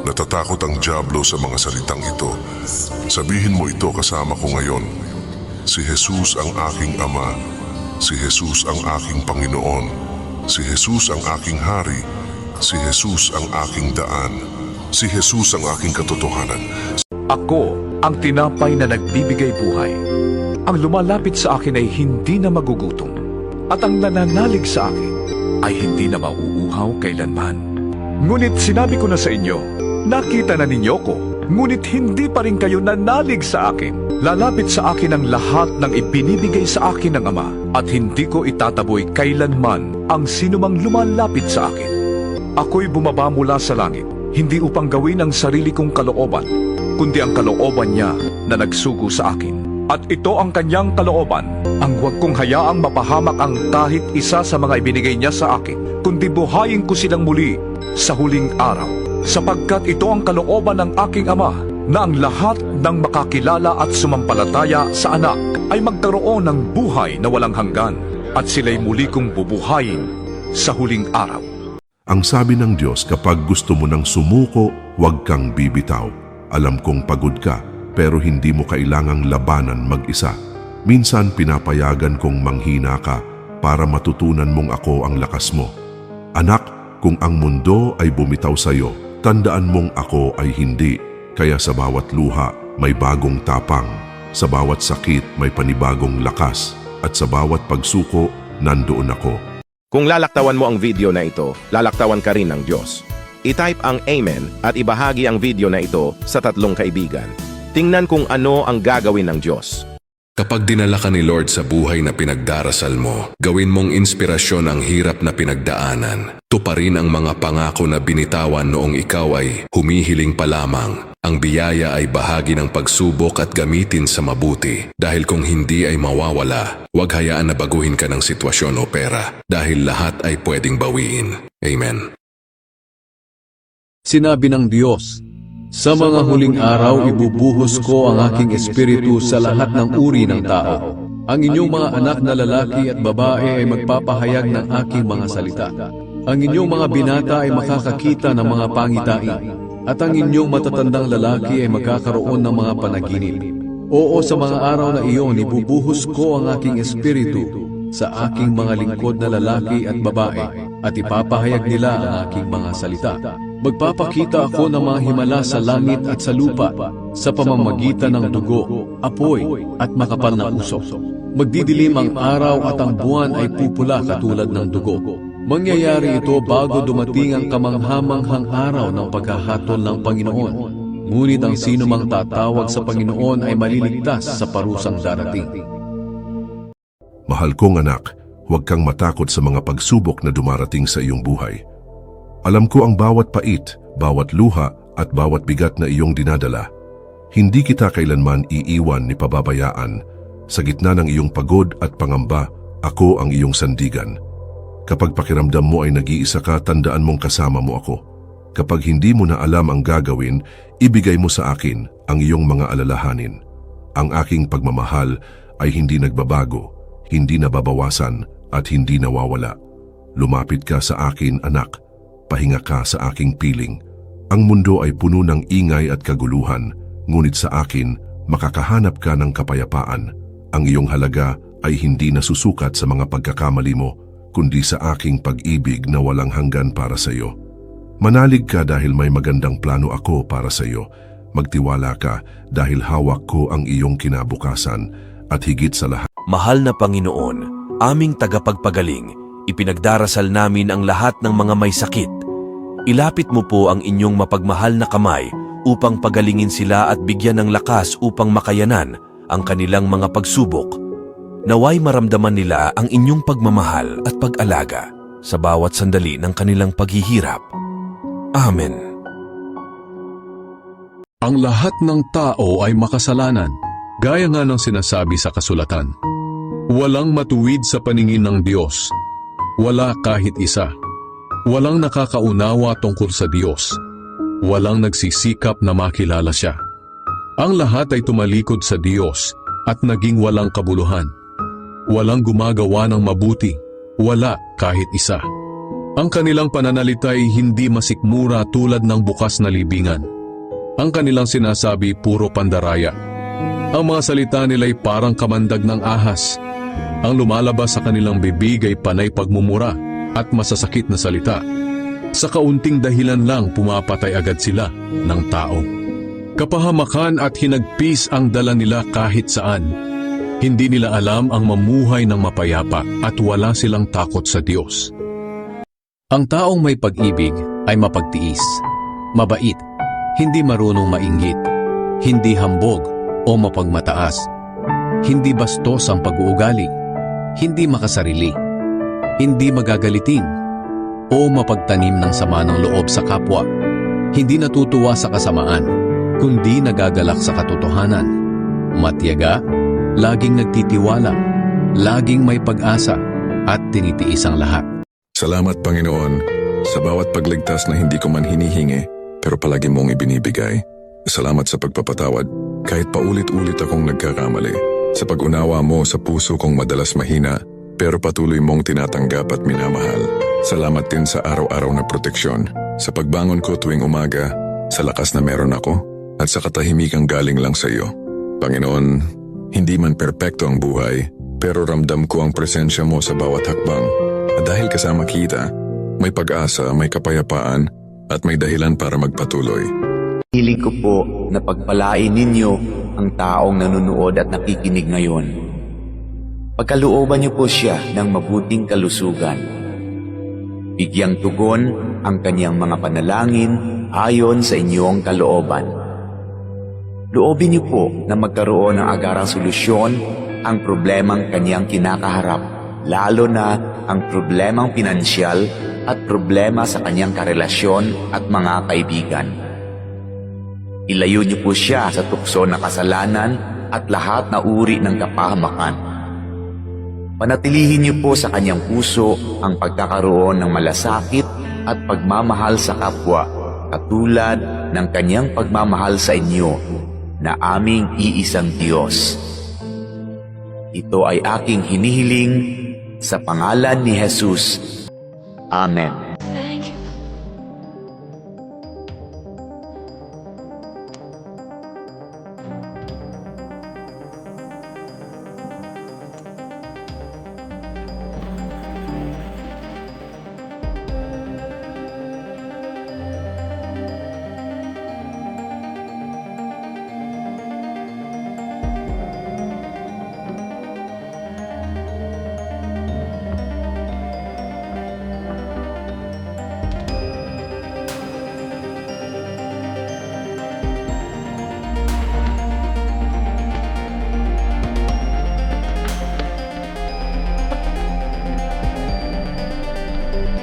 Natatakot ang dyablo sa mga salitang ito. Sabihin mo ito kasama ko ngayon. Si Jesus ang aking Ama. Si Jesus ang aking Panginoon. Si Jesus ang aking Hari. Si Jesus ang aking daan. Si Jesus ang aking katotohanan. Ako ang tinapay na nagbibigay buhay. Ang lumalapit sa akin ay hindi na magugutom, at ang nananalig sa akin ay hindi na mauuhaw kailanman. Ngunit sinabi ko na sa inyo, nakita na ninyo ko, ngunit hindi pa rin kayo nanalig sa akin. Lalapit sa akin ang lahat ng ibinibigay sa akin ng Ama, at hindi ko itataboy kailanman ang sinumang lumalapit sa akin. Ako'y bumaba mula sa langit, hindi upang gawin ang sarili kong kalooban, kundi ang kalooban niya na nagsugo sa akin. At ito ang kanyang kalooban, ang huwag kong hayaang mapahamak ang kahit isa sa mga ibinigay niya sa akin, kundi buhayin ko silang muli sa huling araw. Sapagkat ito ang kalooban ng aking Ama, na ang lahat ng makakilala at sumampalataya sa Anak ay magkaroon ng buhay na walang hanggan, at sila'y muli kong bubuhayin sa huling araw. Ang sabi ng Diyos, kapag gusto mo nang sumuko, huwag kang bibitaw. Alam kong pagod ka, pero hindi mo kailangang labanan mag-isa. Minsan pinapayagan kong manghina ka para matutunan mong ako ang lakas mo. Anak, kung ang mundo ay bumitaw sa iyo, tandaan mong ako ay hindi. Kaya sa bawat luha, may bagong tapang. Sa bawat sakit, may panibagong lakas. At sa bawat pagsuko, nandoon ako. Kung lalaktawan mo ang video na ito, lalaktawan ka rin ng Diyos. I-type ang Amen at ibahagi ang video na ito sa 3 kaibigan. Tingnan kung ano ang gagawin ng Diyos. Kapag dinala ka ni Lord sa buhay na pinagdarasal mo, gawin mong inspirasyon ang hirap na pinagdaanan. Tuparin ang mga pangako na binitawan noong ikaw ay humihiling pa lamang. Ang biyaya ay bahagi ng pagsubok at gamitin sa mabuti. Dahil kung hindi ay mawawala, huwag hayaan na baguhin ka ng sitwasyon o pera. Dahil lahat ay pwedeng bawiin. Amen. Sinabi ng Diyos, sa mga huling araw ibubuhos ko ang aking espiritu sa lahat ng uri ng tao. Ang inyong mga anak na lalaki at babae ay magpapahayag ng aking mga salita. Ang inyong mga binata ay makakakita ng mga pangitain, at ang inyong matatandang lalaki ay magkakaroon ng mga panaginip. Oo, sa mga araw na iyon ibubuhos ko ang aking espiritu sa aking mga lingkod na lalaki at babae, at ipapahayag nila ang aking mga salita. Magpapakita ako ng mga himala sa langit at sa lupa sa pamamagitan ng dugo, apoy at makapal na usok. Magdidilim ang araw at ang buwan ay pupula katulad ng dugo. Mangyayari ito bago dumating ang kamanghamanghang araw ng paghahatol ng Panginoon. Ngunit ang sino mang tatawag sa Panginoon ay maliligtas sa parusang darating. Mahal kong anak, huwag kang matakot sa mga pagsubok na dumarating sa iyong buhay. Alam ko ang bawat pait, bawat luha at bawat bigat na iyong dinadala. Hindi kita kailanman iiwan ni pababayaan. Sa gitna ng iyong pagod at pangamba, ako ang iyong sandigan. Kapag pakiramdam mo ay nag-iisa ka, tandaan mong kasama mo ako. Kapag hindi mo na alam ang gagawin, ibigay mo sa akin ang iyong mga alalahanin. Ang aking pagmamahal ay hindi nagbabago, hindi nababawasan at hindi nawawala. Lumapit ka sa akin, anak. Pahinga ka sa aking piling. Ang mundo ay puno ng ingay at kaguluhan, ngunit sa akin, makakahanap ka ng kapayapaan. Ang iyong halaga ay hindi nasusukat sa mga pagkakamali mo, kundi sa aking pag-ibig na walang hanggan para sa iyo. Manalig ka dahil may magandang plano ako para sa iyo. Magtiwala ka dahil hawak ko ang iyong kinabukasan, at higit sa lahat. Mahal na Panginoon, aming tagapagpagaling, ipinagdarasal namin ang lahat ng mga may sakit. Ilapit mo po ang inyong mapagmahal na kamay upang pagalingin sila at bigyan ng lakas upang makayanan ang kanilang mga pagsubok. Naway maramdaman nila ang inyong pagmamahal at pag-alaga sa bawat sandali ng kanilang paghihirap. Amen. Ang lahat ng tao ay makasalanan, gaya nga ng sinasabi sa kasulatan. Walang matuwid sa paningin ng Diyos. Wala kahit isa. Walang nakakaunawa tungkol sa Diyos. Walang nagsisikap na makilala siya. Ang lahat ay tumalikod sa Diyos at naging walang kabuluhan. Walang gumagawa ng mabuti. Wala kahit isa. Ang kanilang pananalita ay hindi masikmura tulad ng bukas na libingan. Ang kanilang sinasabi puro pandaraya. Ang mga salita nila ay parang kamandag ng ahas. Ang lumalabas sa kanilang bibig ay panay pagmumura at masasakit na salita. Sa kaunting dahilan lang pumapatay agad sila ng tao. Kapahamakan at hinagpis ang dala nila kahit saan. Hindi nila alam ang mamuhay ng mapayapa at wala silang takot sa Diyos. Ang taong may pag-ibig ay mapagtiis, mabait, hindi marunong mainggit, hindi hambog o mapagmataas, hindi bastos ang pag-uugali, hindi makasarili, hindi magagalitin, o mapagtanim ng sama ng loob sa kapwa, hindi natutuwa sa kasamaan, kundi nagagalak sa katotohanan, matiyaga, laging nagtitiwala, laging may pag-asa, at tinitiis ang lahat. Salamat, Panginoon, sa bawat pagligtas na hindi ko man hinihingi, pero palagi mong ibinibigay. Salamat sa pagpapatawad, kahit paulit-ulit akong nagkakamali. Sa pag-unawa mo sa puso kong madalas mahina, pero patuloy mong tinatanggap at minamahal. Salamat din sa araw-araw na proteksyon, sa pagbangon ko tuwing umaga, sa lakas na meron ako, at sa katahimikang galing lang sa iyo. Panginoon, hindi man perpekto ang buhay, pero ramdam ko ang presensya mo sa bawat hakbang. At dahil kasama kita, may pag-asa, may kapayapaan, at may dahilan para magpatuloy. Hiling ko po na pagpalain ninyo ang taong nanonood at nakikinig ngayon. Pagkalooban niyo po siya ng mabuting kalusugan. Bigyang tugon ang kanyang mga panalangin ayon sa inyong kalooban. Loobin niyo po na magkaroon ng agarang solusyon ang problemang kanyang kinakaharap, lalo na ang problemang pinansyal at problema sa kanyang karelasyon at mga kaibigan. Ilayo niyo po siya sa tukso ng kasalanan at lahat na uri ng kapahamakan. Panatilihin niyo po sa kanyang puso ang pagkakaroon ng malasakit at pagmamahal sa kapwa, katulad ng kanyang pagmamahal sa inyo na aming iisang Diyos. Ito ay aking hinihiling sa pangalan ni Jesus. Amen.